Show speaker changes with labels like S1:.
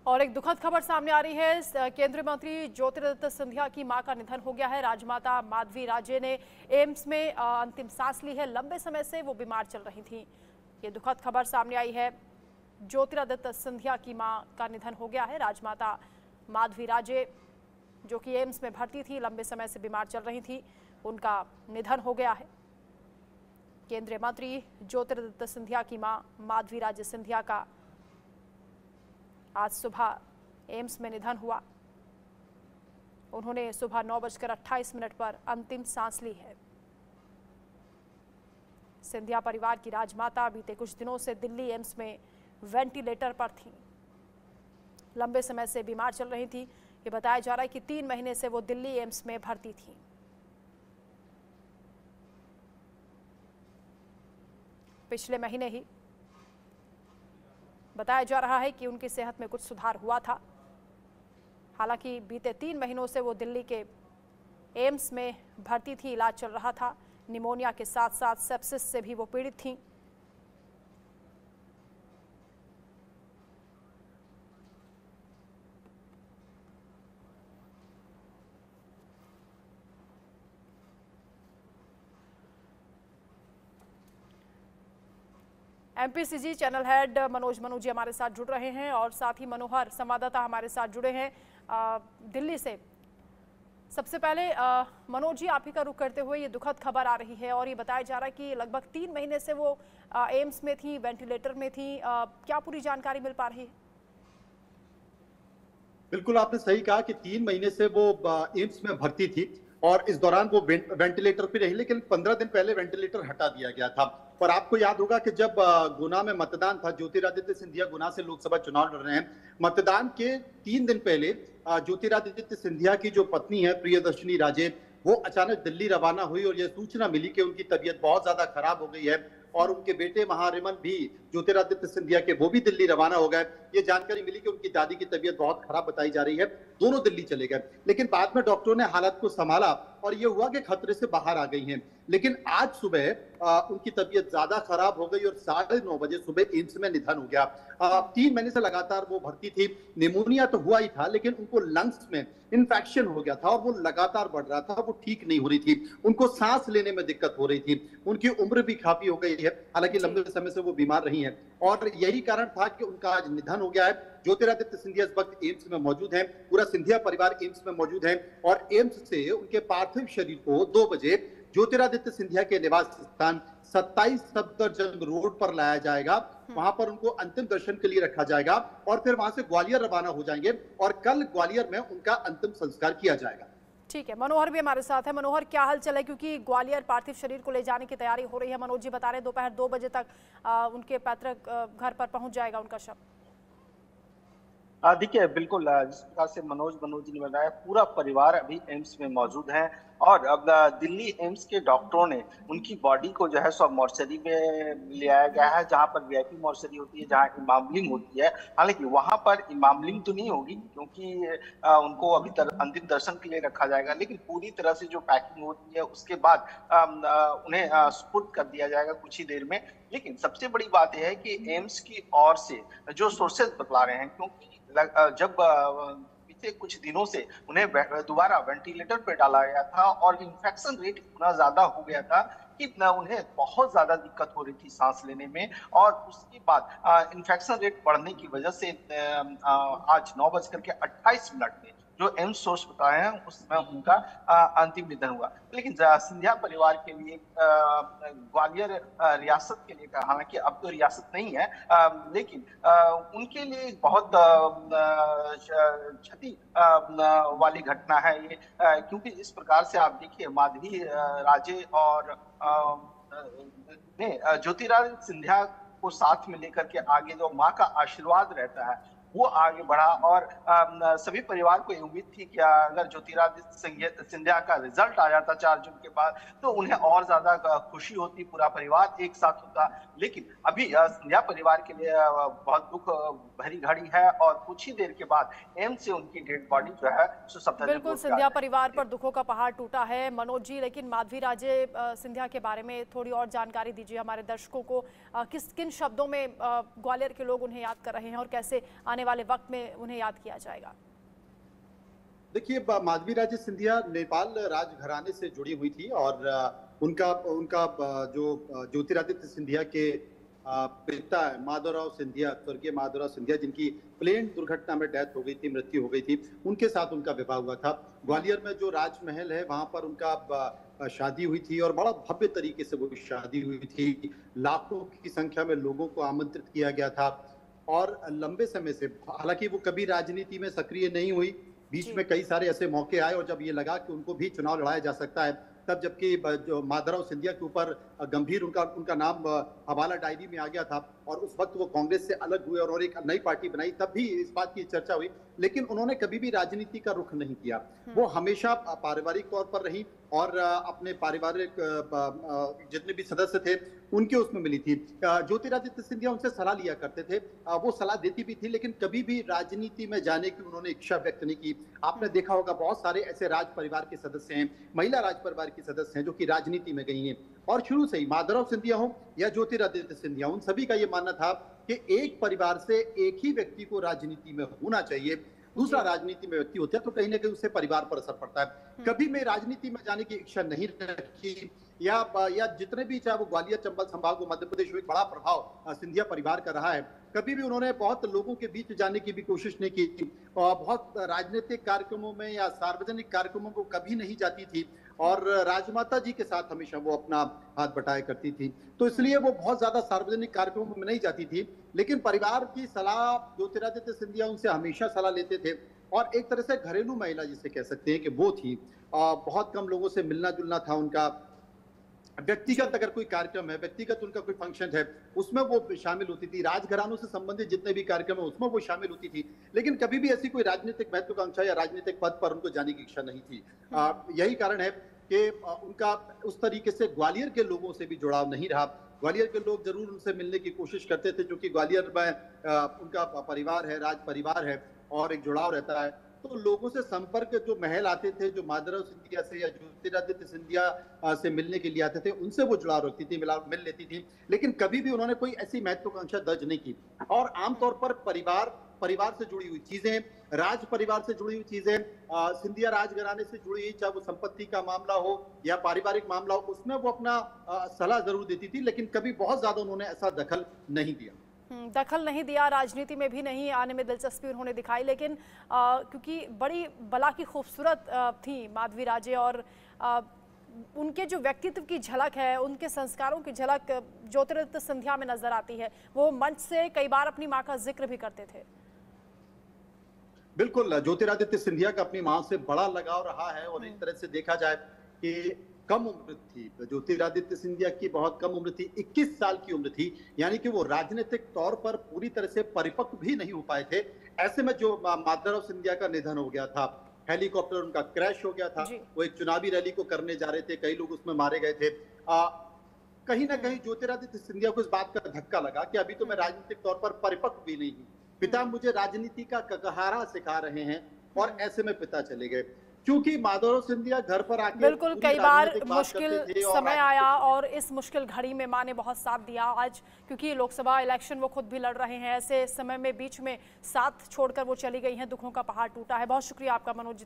S1: और एक दुखद खबर सामने आ रही है। केंद्रीय मंत्री ज्योतिरादित्य सिंधिया की मां का निधन हो गया है। राजमाता माधवी राजे ने एम्स में अंतिम सांस ली है। लंबे समय से वो बीमार चल रही थी। ये दुखद खबर सामने आई है। ज्योतिरादित्य सिंधिया की मां का निधन हो गया है। राजमाता माधवी राजे जो कि एम्स में भर्ती थी, लंबे समय से बीमार चल रही थी, उनका निधन हो गया है। केंद्रीय मंत्री ज्योतिरादित्य सिंधिया की मां माधवी राजे सिंधिया का आज सुबह एम्स में निधन हुआ। उन्होंने सुबह 9:28 पर अंतिम सांस ली है। सिंधिया परिवार की राजमाता बीते कुछ दिनों से दिल्ली एम्स में वेंटिलेटर पर थी। लंबे समय से बीमार चल रही थी। ये बताया जा रहा है कि 3 महीने से वो दिल्ली एम्स में भर्ती थी। पिछले महीने ही बताया जा रहा है कि उनकी सेहत में कुछ सुधार हुआ था। हालांकि बीते 3 महीनों से वो दिल्ली के एम्स में भर्ती थी, इलाज चल रहा था। निमोनिया के साथ साथ सेप्सिस से भी वो पीड़ित थी। MPCG channel head Manoj ji हमारे साथ जुड़ रहे हैं और साथ ही मनोहर संवाददाता हमारे साथ जुड़े हैं दिल्ली से। सबसे पहले मनोज जी, आप ही का रुख करते हुए, ये दुखद खबर आ रही है और ये बताया जा रहा है कि लगभग 3 महीने से वो एम्स में थी, वेंटिलेटर में थी। क्या पूरी जानकारी मिल पा रही है?
S2: बिल्कुल, आपने सही कहा कि 3 महीने से वो एम्स में भर्ती थी और इस दौरान वो वेंटिलेटर पे रही, लेकिन 15 दिन पहले वेंटिलेटर हटा दिया गया था। और आपको याद होगा कि जब गुना में मतदान था, ज्योतिरादित्य सिंधिया गुना से लोकसभा चुनाव लड़ रहे हैं, मतदान के 3 दिन पहले ज्योतिरादित्य सिंधिया की जो पत्नी है प्रियदर्शनी राजे, वो अचानक दिल्ली रवाना हुई और यह सूचना मिली कि उनकी तबीयत बहुत ज्यादा खराब हो गई है और उनके बेटे महारिमन भी ज्योतिरादित्य सिंधिया के वो भी दिल्ली रवाना हो गए। ये जानकारी मिली कि उनकी दादी की तबीयत बहुत खराब बताई जा रही है, दोनों दिल्ली चले गए। लेकिन बाद में डॉक्टरों ने हालत को संभाला और ये हुआ कि खतरे से बाहर आ गई हैं। लेकिन आज सुबह उनकी तबीयत ज्यादा खराब हो गई और 9:30 बजे सुबह एम्स में निधन हो गया। 3 महीने से लगातार वो भर्ती थी। निमोनिया तो हुआ ही था, लेकिन उनको लंग्स में इन्फेक्शन हो गया था और वो लगातार बढ़ रहा था, वो ठीक नहीं हो रही थी। उनको सांस लेने में दिक्कत हो रही थी। उनकी उम्र भी काफी हो गई है, हालांकि लंबे समय से वो बीमार रही हैं और यही कारण था कि उनका आज निधन हो गया है। ज्योतिरादित्य सिंधिया इस वक्त एम्स में मौजूद हैं, पूरा सिंधिया परिवार एम्स में मौजूद है और एम्स से उनके पार्थिव शरीर को 2 बजे ज्योतिरादित्य सिंधिया के निवास स्थान 27 सफदरजंग रोड पर लाया जाएगा। वहां पर उनको अंतिम दर्शन के लिए रखा जाएगा और फिर वहां से ग्वालियर रवाना हो जाएंगे और कल ग्वालियर में उनका अंतिम संस्कार किया जाएगा।
S1: ठीक है, मनोहर भी हमारे साथ है। मनोहर, क्या हाल चल है? क्योंकि ग्वालियर पार्थिव शरीर को ले जाने की तैयारी हो रही है। मनोज जी बता रहे हैं दोपहर 2 बजे तक उनके पैतृक घर पर पहुंच जाएगा उनका शव।
S3: देखिए, बिल्कुल जिस प्रकार से मनोज जी ने बताया, पूरा परिवार अभी एम्स में मौजूद है और अब दिल्ली एम्स के डॉक्टरों ने उनकी बॉडी को जो है सो मॉर्चरी में ले आया गया है, जहां पर वीआईपी मॉर्चरी होती है, जहां इमामलिंग होती है। हालांकि वहां पर इमामलिंग तो नहीं होगी क्योंकि उनको अभी अंतिम दर्शन के लिए रखा जाएगा, लेकिन पूरी तरह से जो पैकिंग होती है उसके बाद उन्हें सुपुर्द कर दिया जाएगा कुछ ही देर में। लेकिन सबसे बड़ी बात यह है कि एम्स की ओर से जो सोर्सेज बतला रहे हैं, क्योंकि जब पिछले कुछ दिनों से उन्हें दोबारा वेंटिलेटर पर डाला गया था और इन्फेक्शन रेट इतना ज्यादा हो गया था कि उन्हें बहुत ज्यादा दिक्कत हो रही थी सांस लेने में, और उसके बाद इन्फेक्शन रेट बढ़ने की वजह से आज 9:28 में जो एम्स सोर्स बताए हैं उसमें उनका अंतिम निधन हुआ। लेकिन सिंधिया परिवार के लिए ग्वालियर रियासत के लिए, हालांकि अब तो रियासत नहीं है, लेकिन उनके लिए बहुत क्षति वाली घटना है ये, क्योंकि इस प्रकार से आप देखिए, माधवी राजे और ज्योतिरादित्य सिंधिया को साथ में लेकर के आगे जो माँ का आशीर्वाद रहता है वो आगे बढ़ा और सभी परिवार को उम्मीद थी कि अगर ज्योतिरादित्य सिंधिया का रिजल्ट आ जाता 4 जून के बाद तो उन्हें और ज्यादा खुशी होती, पूरा परिवार एक साथ होता। लेकिन अभी सिंधिया परिवार के लिए बहुत दुख भरी घड़ी है और कुछ ही देर के बाद एम्स से उनकी डेड बॉडी जो है
S1: बिल्कुल सिंधिया परिवार पर दुखों का पहाड़ टूटा है मनोज जी। लेकिन माधवी राजे सिंधिया के बारे में थोड़ी और जानकारी दीजिए हमारे दर्शकों को। किन शब्दों में ग्वालियर के लोग उन्हें याद कर रहे हैं और कैसे आने आने वाले वक्त में उन्हें याद किया जाएगा?
S2: देखिए, माधवी राजे सिंधिया नेपाल राजघराने से जुड़ी हुई थी और उनका उनका जो ज्योतिरादित्य सिंधिया के पिता है माधवराव सिंधिया, स्वर्गीय माधवराव सिंधिया, जिनकी प्लेन दुर्घटना में डेथ हो गई थी, मृत्यु हो गई थी, उनके साथ उनका विवाह हुआ था। ग्वालियर में जो राजमहल है वहां पर उनका शादी हुई थी और बड़ा भव्य तरीके से वो शादी हुई थी। लाखों की संख्या में लोगों को आमंत्रित किया गया था और लंबे समय से, हालांकि वो कभी राजनीति में सक्रिय नहीं हुई, बीच में कई सारे ऐसे मौके आए और जब ये लगा कि उनको भी चुनाव लड़ाया जा सकता है, तब जबकि जो माधवराव सिंधिया के ऊपर गंभीर उनका नाम हवाला डायरी में आ गया था और उस वक्त वो कांग्रेस से अलग हुए और एक नई पार्टी बनाई, तब भी इस बात की चर्चा हुई। लेकिन उन्होंने कभी भी राजनीति का रुख नहीं किया, वो हमेशा पारिवारिक तौर पर रही और अपने पारिवारिक जितने भी सदस्य थे उनके उसमें मिली थी। ज्योतिरादित्य सिंधिया उनसे सलाह लिया करते थे, वो सलाह देती भी थी, लेकिन कभी भी राजनीति में जाने की उन्होंने इच्छा व्यक्त नहीं की। आपने देखा होगा बहुत सारे ऐसे राज परिवार के सदस्य हैं, महिला राज परिवार के सदस्य हैं जो कि राजनीति में गई हैं और शुरू से ही माधवराव सिंधिया हो या ज्योतिरादित्य सिंधिया, उन सभी का ये मानना था कि एक परिवार से एक ही व्यक्ति को राजनीति में होना चाहिए। दूसरा राजनीति में व्यक्ति होता है तो कहीं ना कहीं उससे परिवार पर असर पड़ता है। कभी मैं राजनीति में जाने की इच्छा नहीं रखी या जितने भी, चाहे वो ग्वालियर चंबल संभाग हो, मध्य प्रदेश में एक बड़ा प्रभाव सिंधिया परिवार का रहा है। कभी भी उन्होंने बहुत लोगों के बीच जाने की भी कोशिश नहीं की और बहुत राजनीतिक कार्यक्रमों में या सार्वजनिक कार्यक्रमों को कभी नहीं जाती थी और राजमाता जी के साथ हमेशा वो अपना हाथ बटाया करती थी, तो इसलिए वो बहुत ज्यादा सार्वजनिक कार्यक्रमों में नहीं जाती थी। लेकिन परिवार की सलाह ज्योतिरादित्य सिंधिया उनसे हमेशा सलाह लेते थे और एक तरह से घरेलू महिला जिसे कह सकते हैं कि वो थी। बहुत कम लोगों से मिलना जुलना था उनका। व्यक्तिगत अगर कोई कार्यक्रम है, व्यक्तिगत उनका कोई फंक्शन है, उसमें वो शामिल होती थी। राजघरानों से संबंधित जितने भी कार्यक्रम है उसमें वो शामिल होती थी, लेकिन कभी भी ऐसी कोई राजनीतिक महत्वाकांक्षा या राजनीतिक पद पर उनको जाने की इच्छा नहीं थी। यही कारण है कि उनका उस तरीके से ग्वालियर के लोगों से भी जुड़ाव नहीं रहा। ग्वालियर के लोग जरूर उनसे मिलने की कोशिश करते थे, क्योंकि ग्वालियर में उनका परिवार है, राज परिवार है और एक जुड़ाव रहता है। तो लोगों से संपर्क, जो महल आते थे, जो माधवराव सिंधिया से या ज्योतिरादित्य सिंधिया से मिलने के लिए आते थे, उनसे वो जुड़ाव रखती थी, मिल लेती थी, लेकिन कभी भी उन्होंने कोई ऐसी महत्वाकांक्षा दर्ज नहीं की। और आमतौर पर परिवार से जुड़ी हुई चीजें, राज परिवार से जुड़ी हुई चीजें, सिंधिया राजघराने से जुड़ी हुई, चाहे वो संपत्ति का मामला हो या पारिवारिक मामला हो, उसमें वो अपना सलाह जरूर देती थी, लेकिन कभी बहुत ज्यादा उन्होंने ऐसा दखल नहीं दिया।
S1: दखल नहीं दिया, राजनीति में भी नहीं आने में दिलचस्पी उन्होंने दिखाई। लेकिन क्योंकि बड़ी बला की खूबसूरत थी माधवी राजे और उनके जो व्यक्तित्व की झलक है, उनके संस्कारों की झलक ज्योतिरादित्य सिंधिया में नजर आती है। वो मंच से कई बार अपनी मां का जिक्र भी करते थे।
S2: बिल्कुल, ज्योतिरादित्य सिंधिया का अपनी मां से बड़ा लगाव रहा है और एक तरह से देखा जाए कि कम उम्र थी ज्योतिरादित्य सिंधिया की, बहुत कम उम्र थी, 21 साल की उम्र थी, यानी कि वो राजनीतिक तौर पर पूरी तरह से परिपक्व भी नहीं हो पाए थे। ऐसे में जो माधवराव सिंधिया का निधन हो गया था, हेलीकॉप्टर उनका क्रैश हो गया था, वो एक चुनावी रैली को करने जा रहे थे, कई लोग उसमें मारे गए थे। कहीं ना कहीं ज्योतिरादित्य सिंधिया को इस बात का धक्का लगा कि अभी तो मैं राजनीतिक तौर पर परिपक्व भी नहीं हूँ, पिता मुझे राजनीति का ककहारा सिखा रहे हैं, और ऐसे में पिता चले गए। क्योंकि माधवराव सिंधिया घर पर आके
S1: बिल्कुल कई बार मुश्किल समय आया और इस मुश्किल घड़ी में मां ने बहुत साथ दिया। आज क्योंकि लोकसभा इलेक्शन वो खुद भी लड़ रहे हैं, ऐसे समय में बीच में साथ छोड़कर वो चली गई हैं, दुखों का पहाड़ टूटा है। बहुत शुक्रिया आपका मनोज जी।